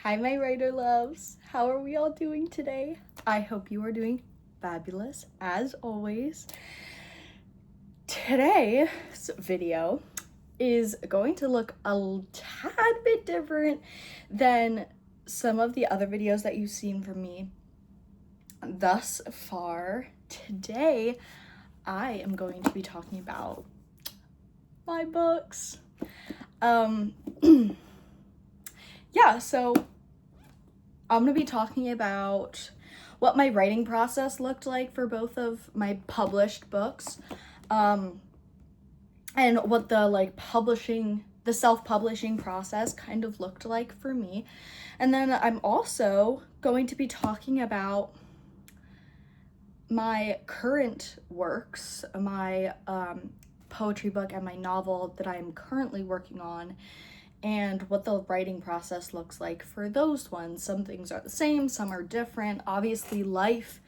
Hi, my writer loves. How are we all doing today? I hope you are doing fabulous, as always. Today's video is going to look a tad bit different than some of the other videos that you've seen from me thus far. Today, I am going to be talking about my books. Yeah, so I'm going to be talking about what my writing process looked like for both of my published books, and what the self-publishing process kind of looked like for me. And then I'm also going to be talking about my current works, my poetry book and my novel that I'm currently working on, and what the writing process looks like for those ones. Some things are the same, some are different. Obviously, life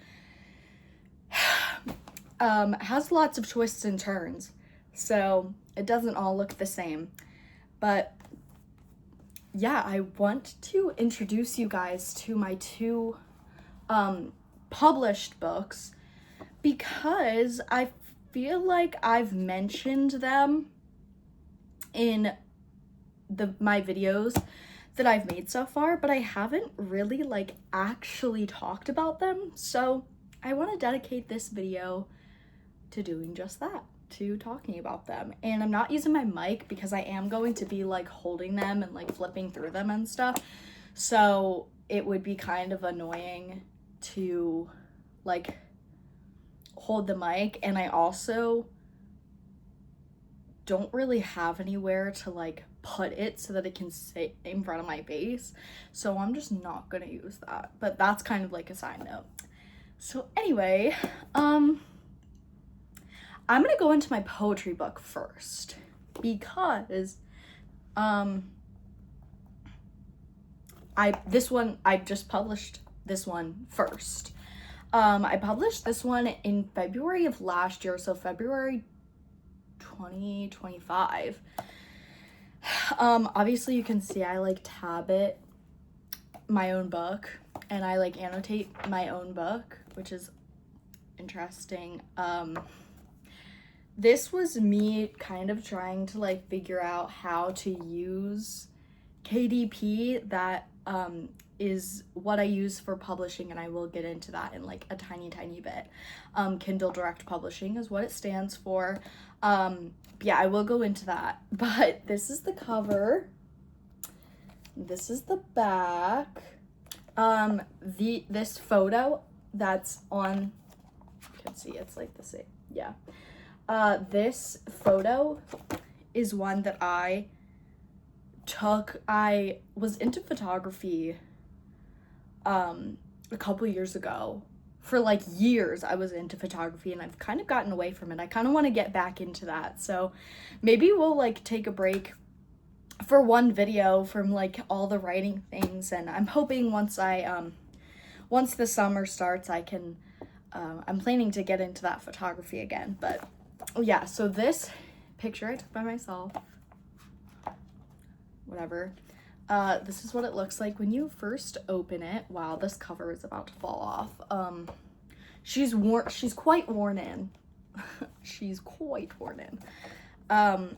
has lots of twists and turns, so it doesn't all look the same. But yeah, I want to introduce you guys to my two published books because I feel like I've mentioned them in my videos that I've made so far, but I haven't really actually talked about them. So I want to dedicate this video to doing just that, to talking about them. And I'm not using my mic because I am going to be holding them and flipping through them and stuff. So it would be kind of annoying to hold the mic, and I also don't really have anywhere to put it so that it can sit in front of my face, so I'm just not gonna use that. But that's kind of a side note. So anyway, I'm gonna go into my poetry book first because I just published this one first. I published this one in February of last year, so February 2025. Obviously you can see I tab it my own book, and I annotate my own book, which is interesting. This was me kind of trying to figure out how to use KDP. That is what I use for publishing, and I will get into that in a tiny bit. Kindle Direct Publishing is what it stands for. Yeah, I will go into that. But this is the cover. This is the back. This photo that's on, you can see it's the same. Yeah. This photo is one that I took. I was into photography a couple years ago. For years I was into photography, and I've kind of gotten away from it. I kind of want to get back into that, so maybe we'll take a break for one video from all the writing things, and I'm hoping once the summer starts I can I'm planning to get into that photography again. But yeah, so this picture I took by myself, whatever. This is what it looks like when you first open it. Wow, this cover is about to fall off. She's quite worn in. She's quite worn in. I'm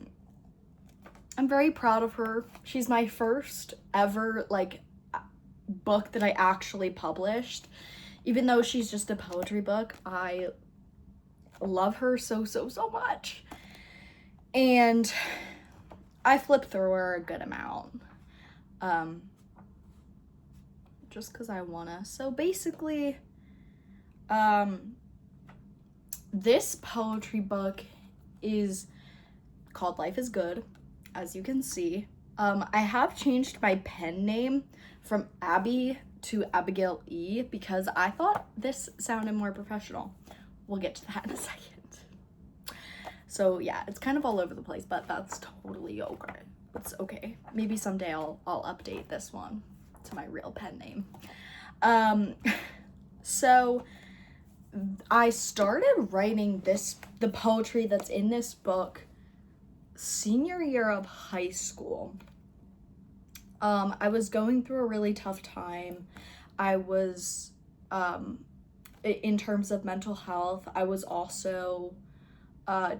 very proud of her. She's my first ever book that I actually published. Even though she's just a poetry book, I love her so much. And I flipped through her a good amount. Just because I wanna. So basically, this poetry book is called Life is Good, as you can see. I have changed my pen name from Abby to Abigail E because I thought this sounded more professional. We'll get to that in a second. So yeah, it's kind of all over the place, but that's totally okay. It's okay. Maybe someday I'll update this one to my real pen name. So I started writing the poetry that's in this book senior year of high school. I was going through a really tough time. I was, in terms of mental health, I was also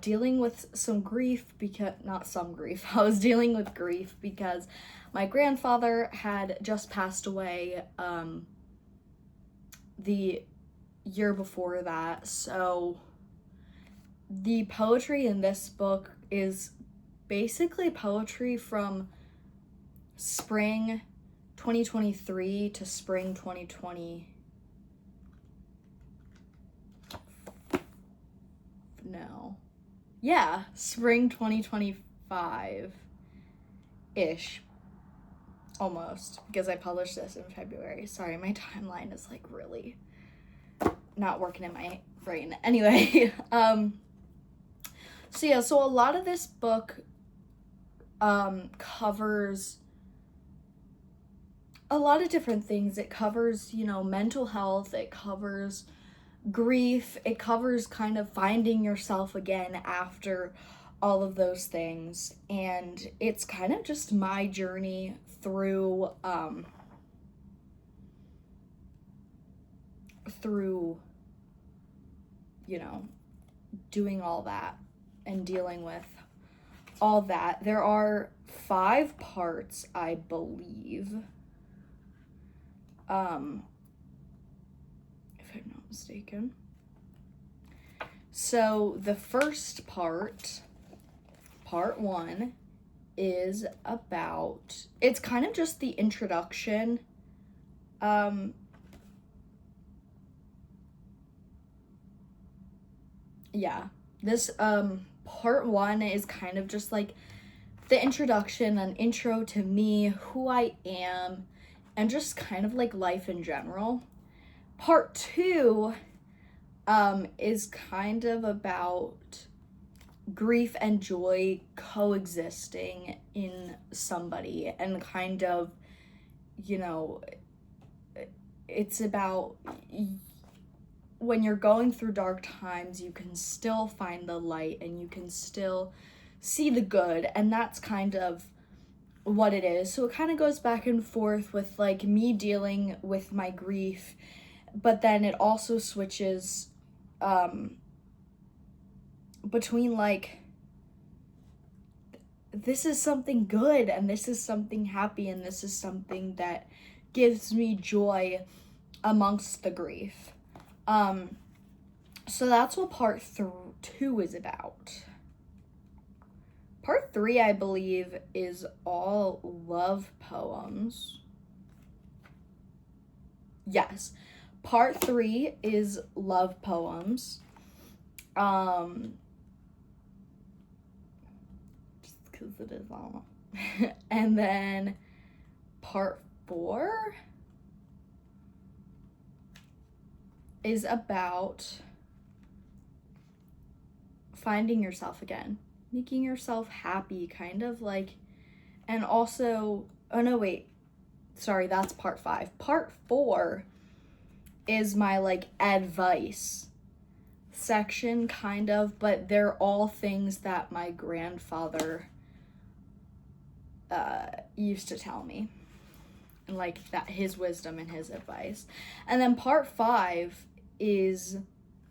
dealing with some grief because, not some grief, I was dealing with grief because my grandfather had just passed away the year before that. So the poetry in this book is basically poetry from spring 2023 to spring 2020. No. Yeah, spring 2025-ish. Almost, because I published this in February. Sorry, my timeline is like really not working in my brain. Anyway, so yeah, so a lot of this book covers a lot of different things. It covers, you know, mental health, it covers grief, it covers kind of finding yourself again after all of those things. And it's kind of just my journey through you know, doing all that and dealing with all that. There are 5 parts, I believe, if I'm not mistaken. So the first part 1, is about, it's kind of just the introduction. Yeah, this part 1 is kind of just like the introduction, an intro to me, who I am, and just kind of like life in general. Part 2 is kind of about grief and joy coexisting in somebody, and kind of, you know, it's about when you're going through dark times, you can still find the light and you can still see the good, and that's kind of what it is. So it kind of goes back and forth with like me dealing with my grief, but then it also switches between like, this is something good and this is something happy and this is something that gives me joy amongst the grief. So that's what part 2 is about. Part 3, I believe, is all love poems. Yes, part 3 is love poems. Just because it is long. And then part 4 is about finding yourself again, making yourself happy, kind of like, and also, oh no, wait, sorry, that's part 5. Part 4 is my like advice section, kind of, but they're all things that my grandfather used to tell me, and like that, his wisdom and his advice. And then part 5 is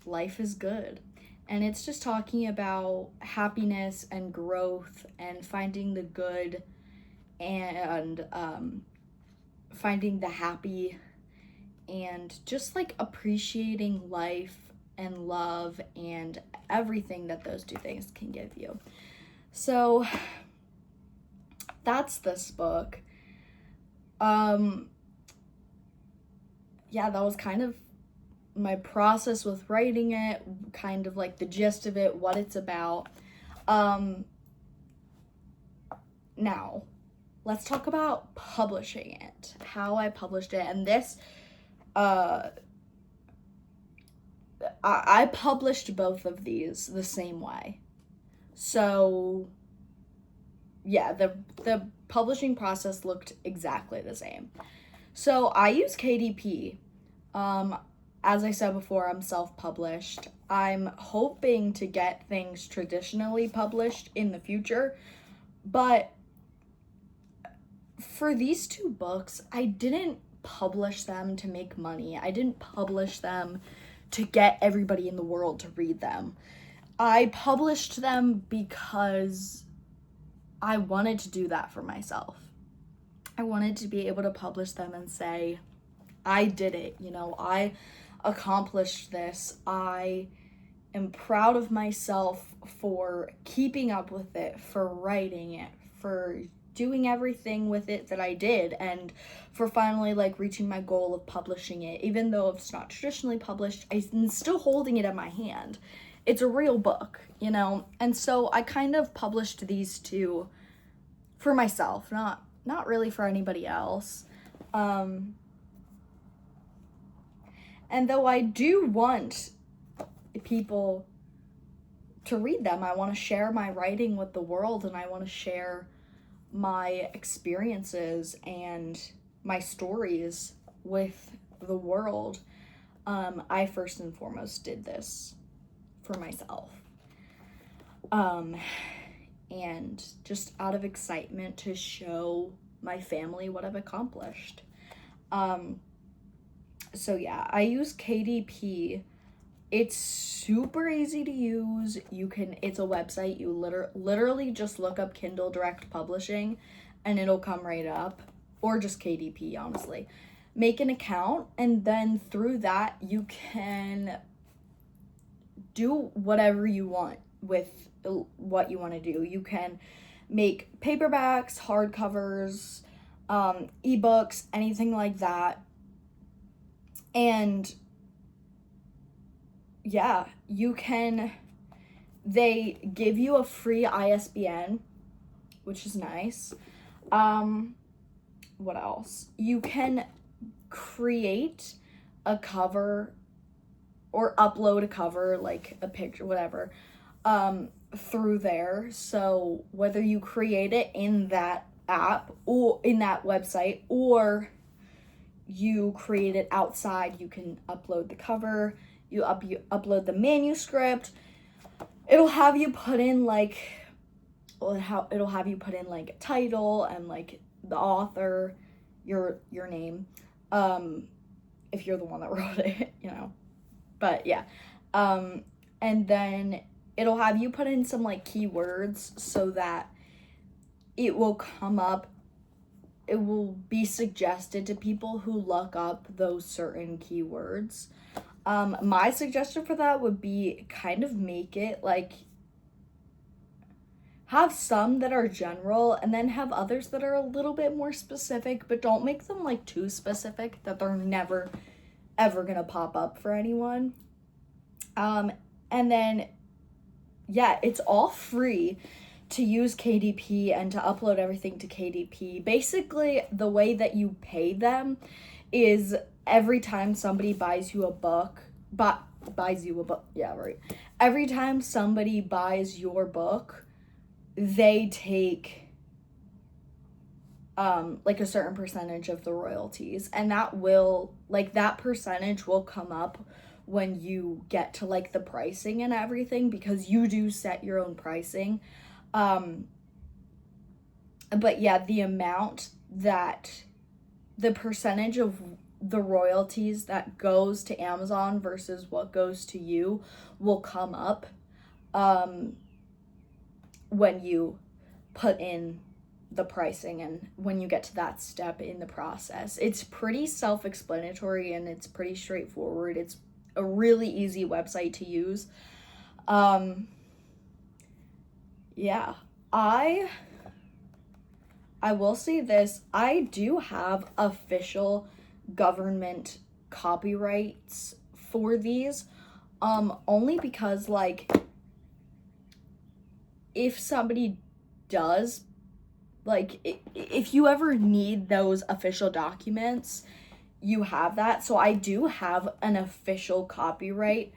life is good, and it's just talking about happiness and growth and finding the good and finding the happy and just like appreciating life and love and everything that those 2 things can give you. So that's this book. Yeah, that was kind of my process with writing it, kind of like the gist of it, what it's about. Now, let's talk about publishing it, how I published it. And this, I published both of these the same way. So yeah, the publishing process looked exactly the same. So I use KDP. As I said before, I'm self-published. I'm hoping to get things traditionally published in the future, but for these 2 books, I didn't publish them to make money. I didn't publish them to get everybody in the world to read them. I published them because I wanted to do that for myself. I wanted to be able to publish them and say, I did it, you know, I accomplished this. I am proud of myself for keeping up with it, for writing it, for doing everything with it that I did, and for finally like reaching my goal of publishing it. Even though it's not traditionally published, I'm still holding it in my hand. It's a real book, you know? And so I kind of published these 2 for myself, not really for anybody else. And though I do want people to read them, I want to share my writing with the world, and I want to share my experiences and my stories with the world. I first and foremost did this for myself. And just out of excitement to show my family what I've accomplished. So yeah, I use KDP. It's super easy to use. It's a website. You literally just look up Kindle Direct Publishing and it'll come right up, or just KDP, honestly. Make an account, and then through that you can do whatever you want with what you want to do. You can make paperbacks, hardcovers, ebooks, anything like that. And yeah, they give you a free ISBN, which is nice. What else? You can create a cover or upload a cover, like a picture, whatever, through there. So whether you create it in that app or in that website, or you create it outside, you can upload the cover, you upload the manuscript. It'll have you put in like, it'll have you put in like a title and like the author, your name, if you're the one that wrote it, you know. But yeah, and then it'll have you put in some like keywords so that it will come up. It will be suggested to people who look up those certain keywords. My suggestion for that would be kind of make it like, have some that are general and then have others that are a little bit more specific, but don't make them like too specific that they're never ever gonna pop up for anyone. And then yeah, it's all free to use KDP and to upload everything to KDP. Basically, the way that you pay them is every time somebody buys you a book, yeah, right. Every time somebody buys your book, they take like a certain percentage of the royalties, and that percentage will come up when you get to like the pricing and everything, because you do set your own pricing. But yeah, the percentage of the royalties that goes to Amazon versus what goes to you will come up when you put in the pricing and when you get to that step in the process. It's pretty self-explanatory and it's pretty straightforward. It's a really easy website to use. Yeah, I will say this, I do have official government copyrights for these, only because like, if somebody does, like, if you ever need those official documents, you have that. So I do have an official copyright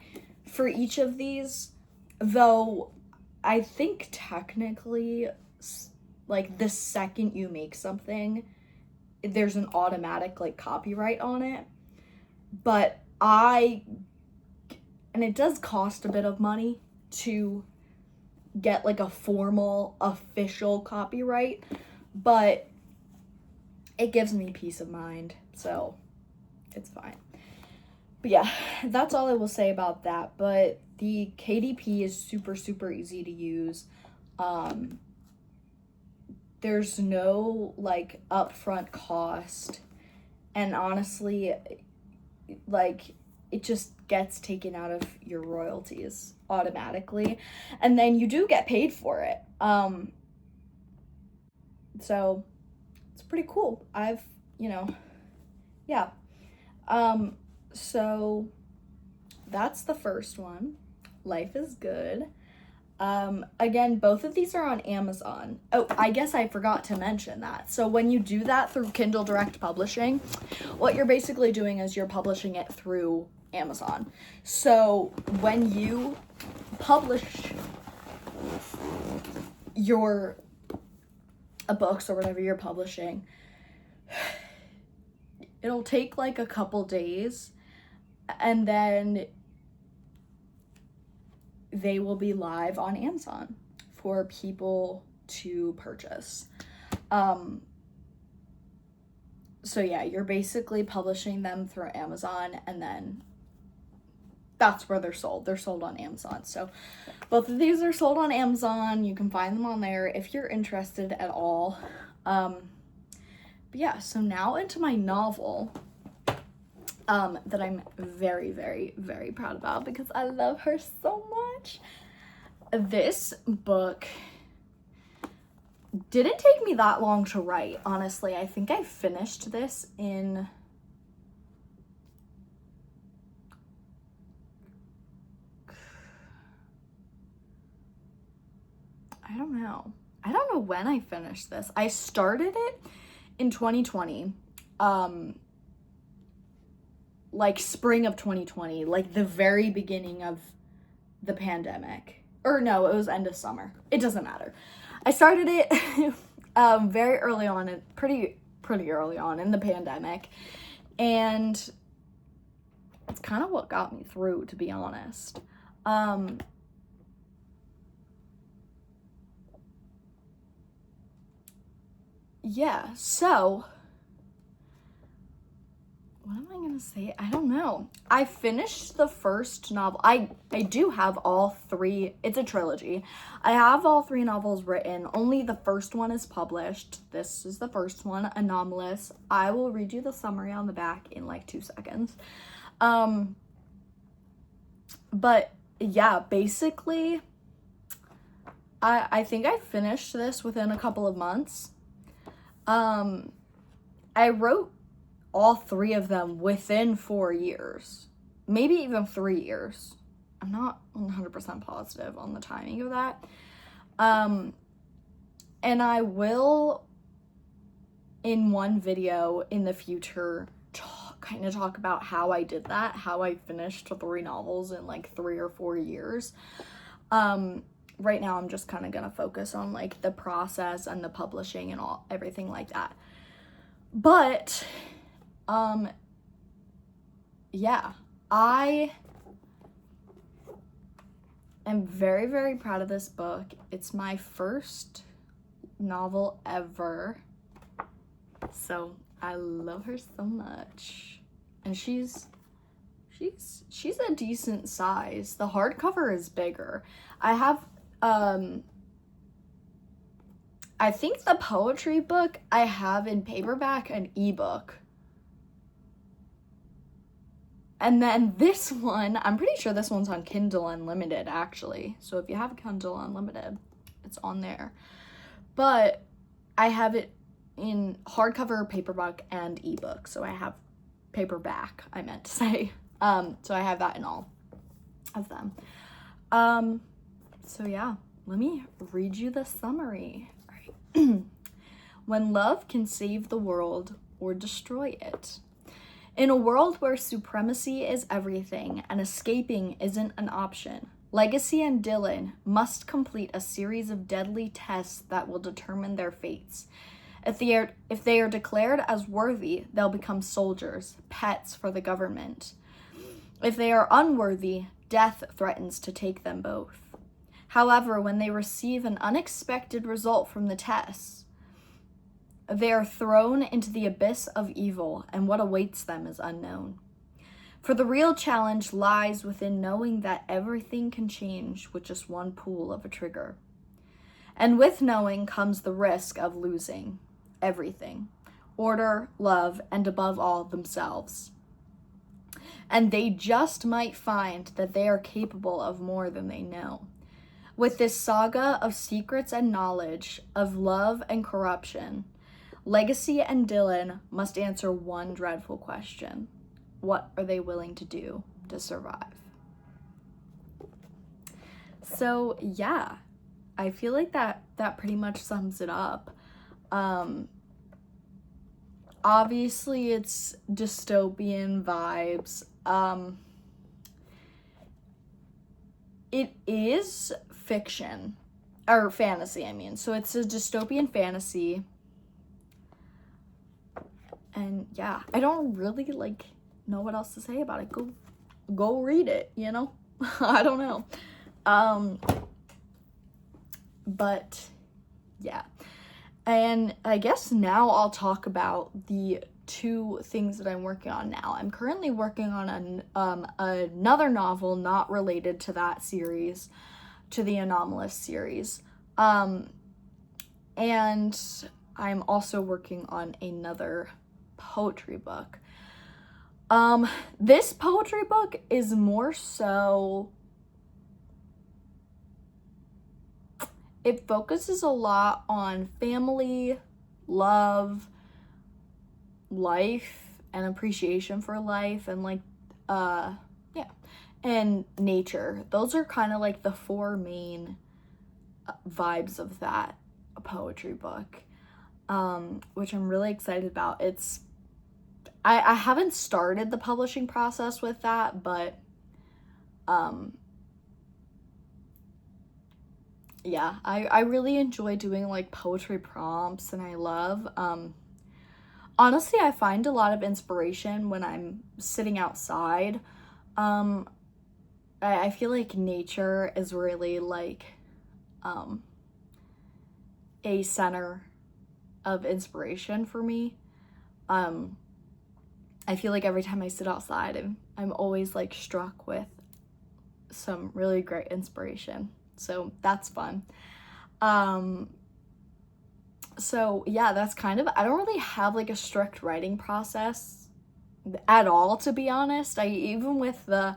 for each of these, though I think technically, like, the second you make something, there's an automatic, like, copyright on it. But and it does cost a bit of money to get, like, a formal, official copyright, but it gives me peace of mind, so it's fine. But yeah, that's all I will say about that. But the KDP is super, super easy to use. There's no like upfront cost, and honestly, like, it just gets taken out of your royalties automatically, and then you do get paid for it. So it's pretty cool. Yeah. So that's the first one. Life is Good. Again, both of these are on Amazon. Oh, I guess I forgot to mention that. So when you do that through Kindle Direct Publishing, what you're basically doing is you're publishing it through Amazon. So when you publish your books or whatever you're publishing, it'll take like a couple days, and then they will be live on Amazon for people to purchase. So yeah, you're basically publishing them through Amazon, and then that's where they're sold. They're sold on Amazon. So both of these are sold on Amazon. You can find them on there if you're interested at all. But yeah, so now into my novel that I'm very, very, very proud about because I love her so much. This book didn't take me that long to write, honestly. I think I finished this in I don't know when I finished this. I started it in 2020. Like spring of 2020, like the very beginning of the pandemic. Or no, it was end of summer. It doesn't matter. I started it very early on, pretty early on in the pandemic. And it's kind of what got me through, to be honest. Yeah, so what am I gonna say? I don't know. I finished the first novel. I do have all three. It's a trilogy. I have all three novels written. Only the first one is published. This is the first one, Anomalous. I will read you the summary on the back in like 2 seconds. But yeah, basically, I think I finished this within a couple of months. I wrote all three of them within 4 years, maybe even 3 years. I'm not 100% positive on the timing of that. And I will, in one video in the future, kind of talk about how I did that, how I finished 3 novels in like 3 or 4 years. Right now I'm just kind of gonna focus on like the process and the publishing and everything like that. But yeah, I am very, very proud of this book. It's my first novel ever, so I love her so much. And she's a decent size. The hardcover is bigger. I have I think the poetry book I have in paperback and ebook. And then this one, I'm pretty sure this one's on Kindle Unlimited, actually. So if you have Kindle Unlimited, it's on there. But I have it in hardcover, paperback, and ebook. So I have paperback, I meant to say. So I have that in all of them. So yeah, let me read you the summary. All right. When love can save the world or destroy it. In a world where supremacy is everything and escaping isn't an option, Legacy and Dylan must complete a series of deadly tests that will determine their fates. If they are declared as worthy, they'll become soldiers, pets for the government. If they are unworthy, death threatens to take them both. However, when they receive an unexpected result from the tests, They are thrown into the abyss of evil, and what awaits them is unknown. For the real challenge lies within knowing that everything can change with just one pull of a trigger. And with knowing comes the risk of losing everything: order, love, and above all, themselves. And they just might find that they are capable of more than they know. With this saga of secrets and knowledge, of love and corruption, Legacy and Dylan must answer one dreadful question: what are they willing to do to survive? So yeah, I feel like that pretty much sums it up. Obviously it's dystopian vibes. It is fiction, or fantasy, I mean. So it's a dystopian fantasy. And yeah, I don't really know what else to say about it. Go read it, you know? I don't know. But yeah. And I guess now I'll talk about the 2 things that I'm working on now. I'm currently working on another novel not related to that series, to the Anomalous series. And I'm also working on another poetry book. This poetry book is more so, it focuses a lot on family, love, life, and appreciation for life, and and nature. Those are kind of like the 4 main vibes of that poetry book, which I'm really excited about. I haven't started the publishing process with that, but yeah, I really enjoy doing poetry prompts, and I love, honestly, I find a lot of inspiration when I'm sitting outside. I feel like nature is really a center of inspiration for me. I feel like every time I sit outside, I'm always struck with some really great inspiration. So that's fun. So yeah, that's kind of, I don't really have a strict writing process at all, to be honest. Even with the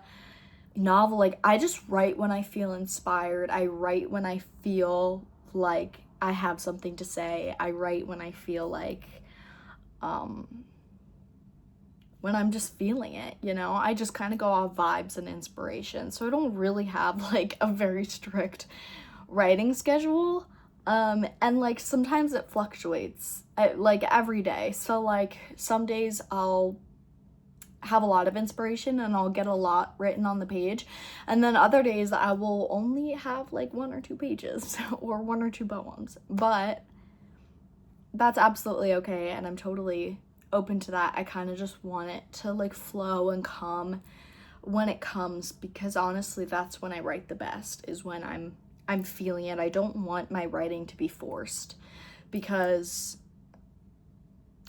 novel, I just write when I feel inspired. I write when I feel like I have something to say. I write when I feel when I'm just feeling it, you know? I just kind of go off vibes and inspiration. So I don't really have a very strict writing schedule. And sometimes it fluctuates every day. So some days I'll have a lot of inspiration and I'll get a lot written on the page, and then other days I will only have 1 or 2 pages or 1 or 2 poems. But that's absolutely okay, and I'm totally open to that. I kind of just want it to flow and come when it comes, because honestly that's when I write the best, is when I'm feeling it. I don't want my writing to be forced, because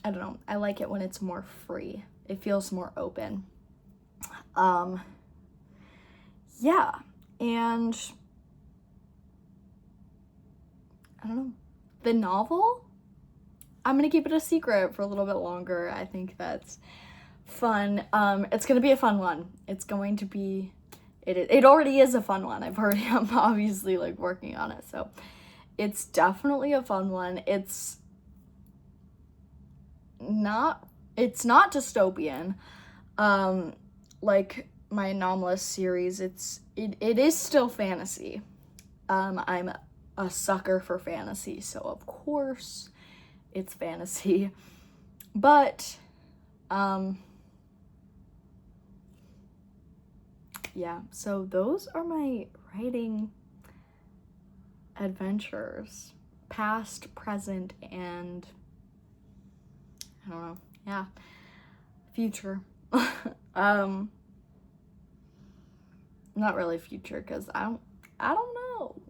I don't know, I like it when it's more free. It feels more open. Yeah, and I don't know. The novel, I'm gonna keep it a secret for a little bit longer. I think that's fun. It's gonna be a fun one. It's going to be, it already is a fun one. I'm obviously working on it, so it's definitely a fun one. It's not dystopian, like my Anomalous series. It is still fantasy. I'm a sucker for fantasy, so of course it's fantasy. But yeah, so those are my writing adventures, past, present, and I don't know, yeah, future. Not really future, because I don't know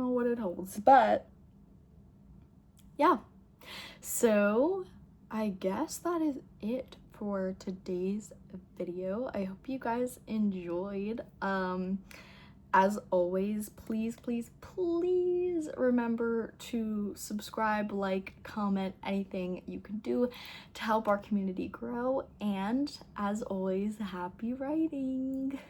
what it holds, but yeah. So I guess that is it for today's video. I hope you guys enjoyed. As always, please remember to subscribe, like, comment, anything you can do to help our community grow. And as always, happy writing.